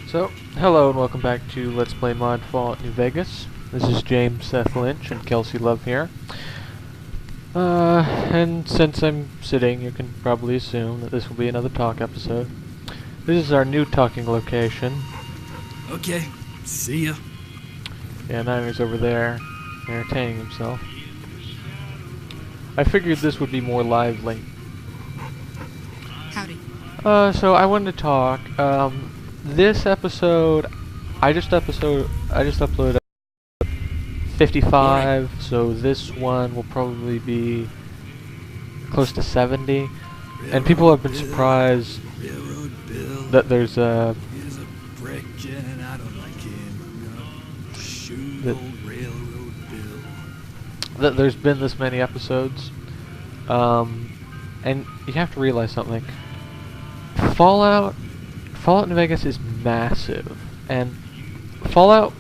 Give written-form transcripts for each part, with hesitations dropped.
So, hello and welcome back to Let's Play Mod Fallout New Vegas. This is James Seth Lynch and Kelsey Love here. And since I'm sitting, you can probably assume that this will be another talk episode. This is our new talking location. Okay, see ya. Yeah, Niner's over there, entertaining himself. I figured this would be more lively. Howdy. So I wanted to talk. This episode, I just uploaded 55, so this one will probably be close to 70. And people have been surprised Railroad Bill. that there's a He's a brick and I don't like him. I'm gonna shoot That- old Railroad Bill. that there's been this many episodes. And you have to realize something. Fallout New Vegas is massive, and Fallout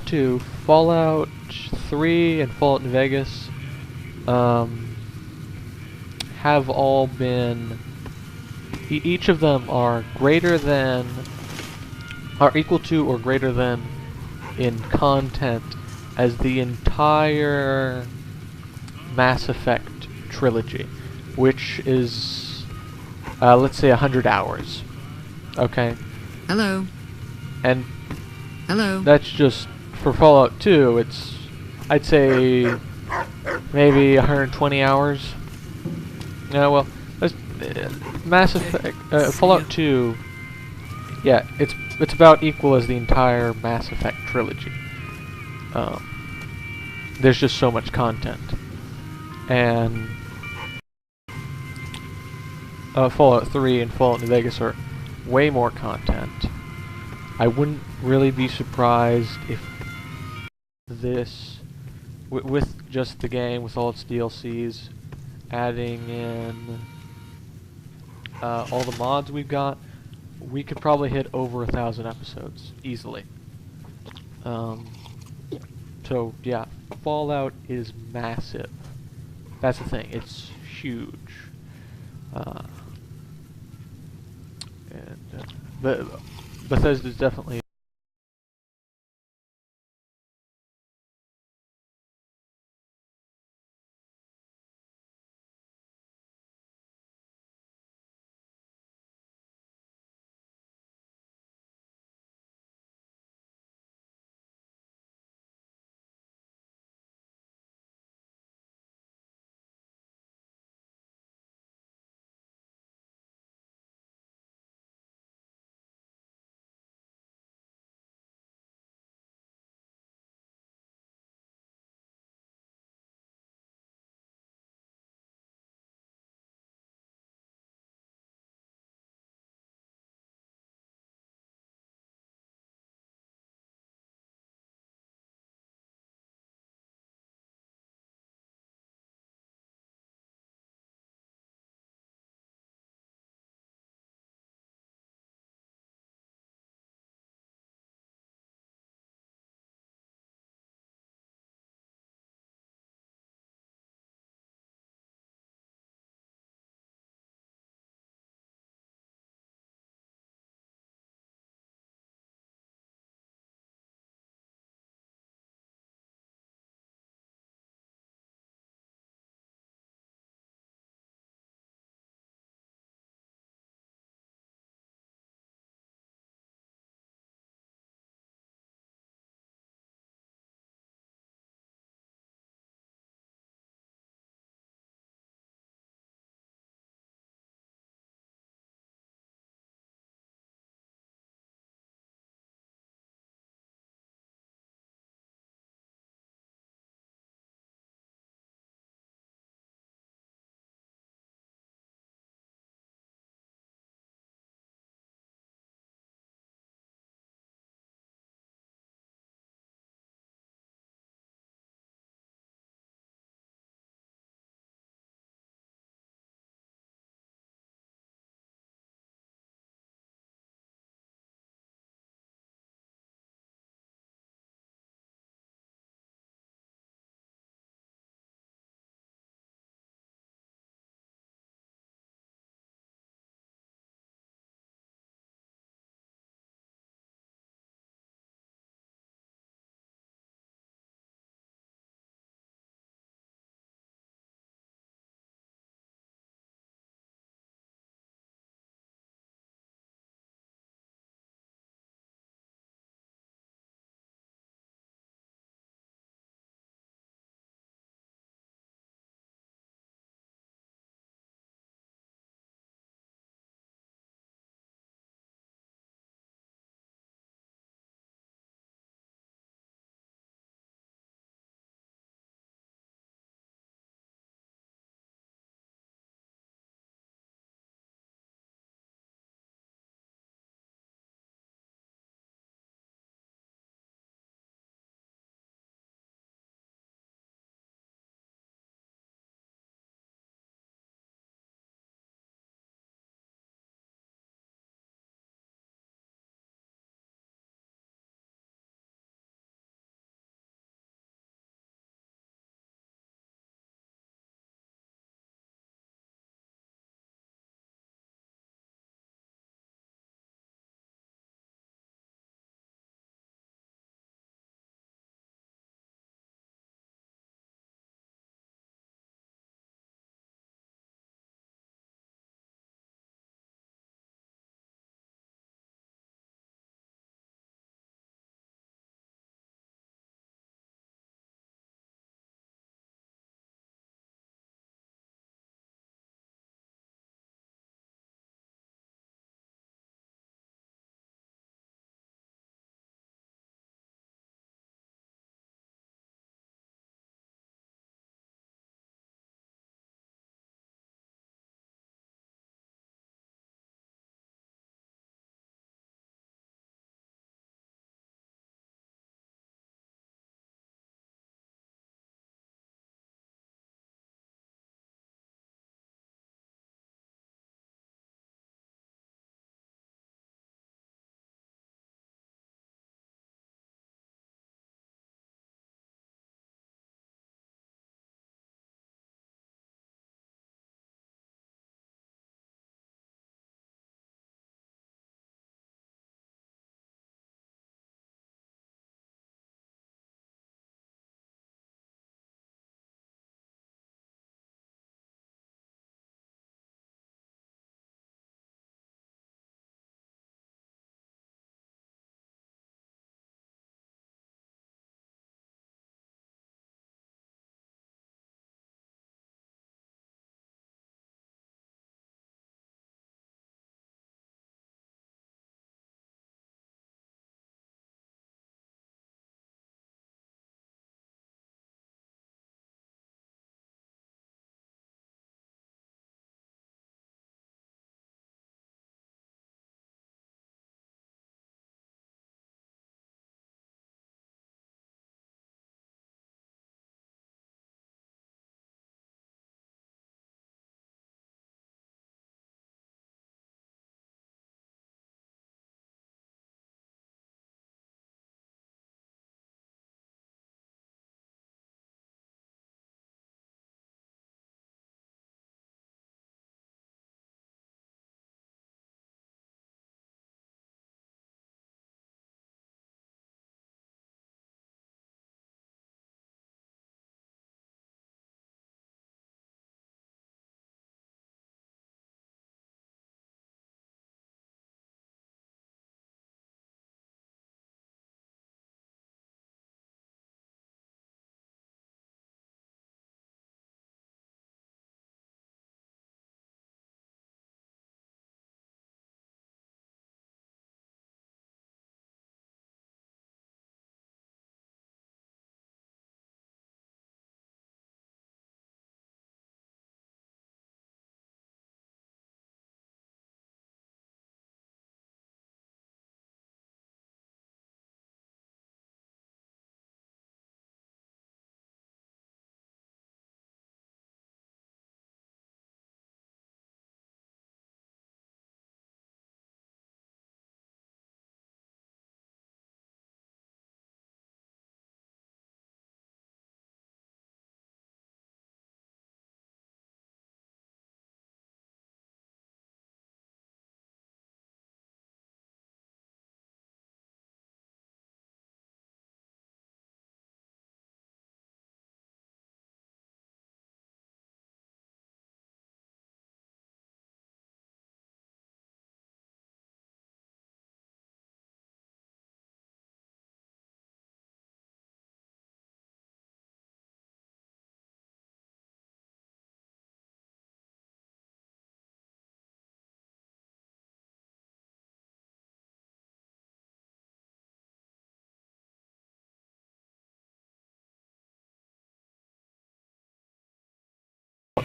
2, Fallout 3, and Fallout New Vegas have all been. Each of them are equal to or greater than in content as the entire Mass Effect trilogy, which is let's say 100 hours. Okay, Hello. and Hello. that's just for Fallout 2. It's, I'd say, maybe 120 hours. Yeah, well, that's, Mass Effect, Fallout 2. Yeah, it's about equal as the entire Mass Effect trilogy. There's just so much content, and Fallout 3 and Fallout New Vegas are way more content. I wouldn't really be surprised if this, with just the game, with all its DLCs, adding in all the mods we've got, we could probably hit over 1,000 episodes easily. So yeah, Fallout is massive. That's the thing; it's huge. And Bethesda's definitely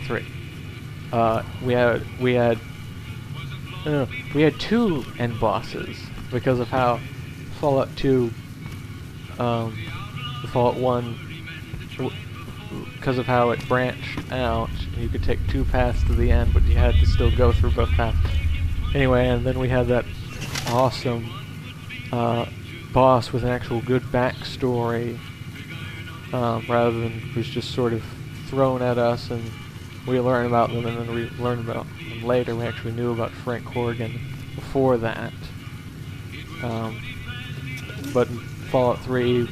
3. We had two end bosses because of how Fallout 2, the Fallout 1, because of how it branched out. You could take 2 paths to the end, but you had to still go through both paths. Anyway, and then we had that awesome boss with an actual good backstory, rather than who's just sort of thrown at us and we learn about them, and then we learn about them later. We actually knew about Frank Corrigan before that. But in Fallout 3,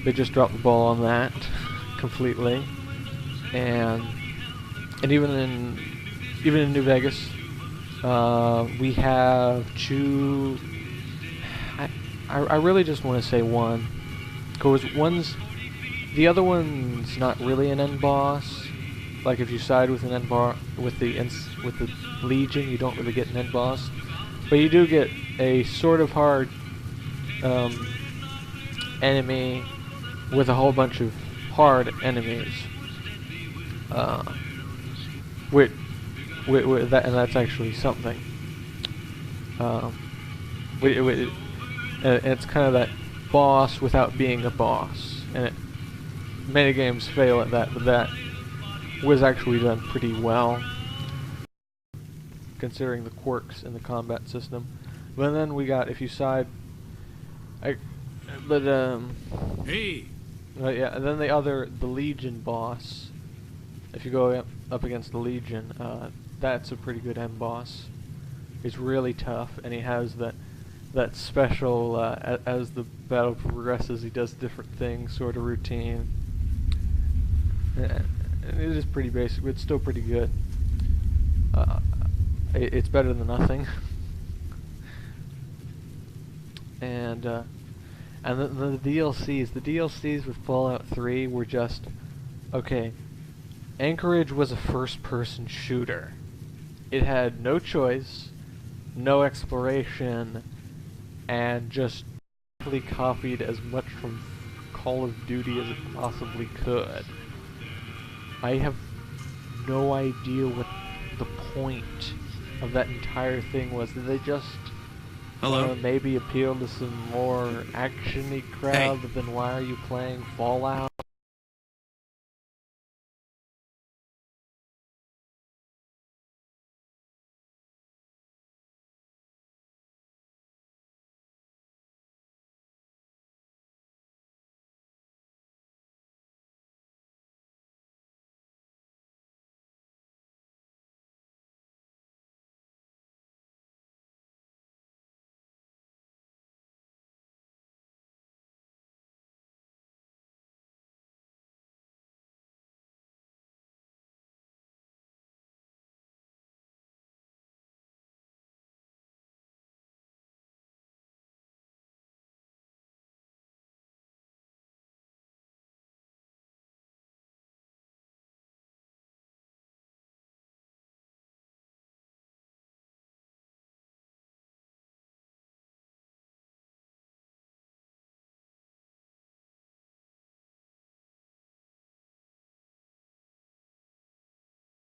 they just dropped the ball on that completely. And even in New Vegas, we have 2. I really just want to say 1, because the other one's not really an end boss. Like if you side with an end boss with the Legion, you don't really get an end boss, but you do get a sort of hard enemy with a whole bunch of hard enemies. With that, and that's actually something. It's kind of that boss without being a boss, and many games fail at that, but that was actually done pretty well, considering the quirks in the combat system. But then we got, if you side, hey. But yeah, and then the Legion boss. If you go up against the Legion, that's a pretty good end boss. He's really tough, and he has that special, as the battle progresses, he does different things, sort of routine. And it is pretty basic, but it's still pretty good. It's better than nothing. And the DLCs with Fallout 3 were just, okay, Anchorage was a first-person shooter. It had no choice, no exploration, and just copied as much from Call of Duty as it possibly could. I have no idea what the point of that entire thing was. Did they just maybe appeal to some more action-y crowd than why are you playing Fallout?